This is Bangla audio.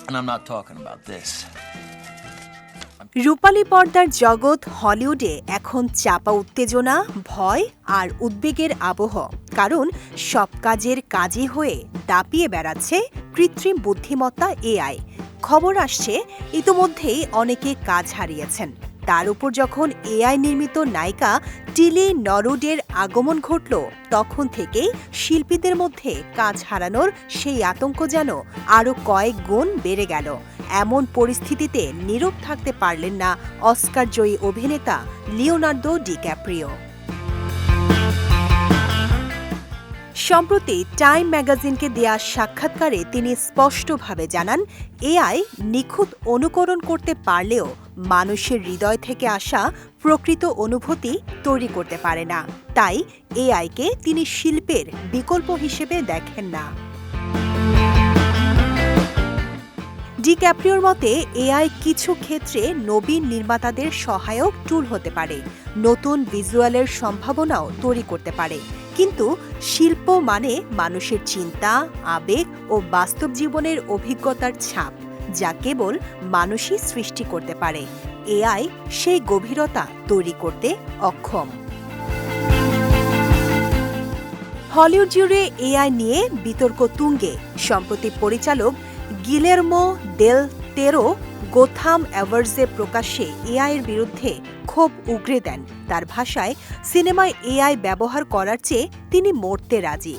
And I'm not talking about this. রূপালী পর্দার জগৎ হলিউডে এখন চাপা উত্তেজনা, ভয় আর উদ্বেগের আবহ। কারণ সব কাজের কাজে হয়ে দাপিয়ে বেড়াচ্ছে কৃত্রিম বুদ্ধিমত্তা এআই। খবর আসছে ইতোমধ্যেই অনেকে কাজ হারিয়েছেন। তার উপর যখন এআই নির্মিত নায়িকা টিলি নরউডের আগমন ঘটল, তখন থেকেই শিল্পীদের মধ্যে কাজ হারানোর সেই আতঙ্ক যেন আরও কয়েক গুণ বেড়ে গেল। এমন পরিস্থিতিতে নীরব থাকতে পারলেন না অস্কার জয়ী অভিনেতা লিওনার্দো ডিক্যাপ্রিও। সম্প্রতি টাইম ম্যাগাজিনকে দেয়া সাক্ষাৎকারে তিনি স্পষ্টভাবে জানান, এআই নিখুঁত অনুকরণ করতে পারলেও মানুষের হৃদয় থেকে আসা প্রকৃত অনুভূতি তৈরি করতে পারে না। তাই এআইকে তিনি শিল্পের বিকল্প হিসেবে দেখেন না। ডিক্যাপ্রিওর মতে এআই কিছু ক্ষেত্রে নবীন নির্মাতাদের সহায়ক টুল হতে পারে, নতুন ভিজুয়ালের সম্ভাবনাও তৈরি করতে পারে। কিন্তু শিল্প মানে মানুষের চিন্তা, আবেগ ও বাস্তব জীবনের অভিজ্ঞতার ছাপ, যা কেবল মানুষই সৃষ্টি করতে পারে। এআই সেই গভীরতা তৈরি করতে অক্ষম। হলিউড জুড়ে এআই নিয়ে বিতর্ক তুঙ্গে। সম্প্রতি পরিচালক গিলেরমো দেল টোরো গোথাম অ্যাওয়ার্ডসে প্রকাশ্যে এআইয়ের বিরুদ্ধে ক্ষোভ উগরে দেন। তার ভাষায়, সিনেমায় এআই ব্যবহার করার চেয়ে তিনি মরতে রাজি।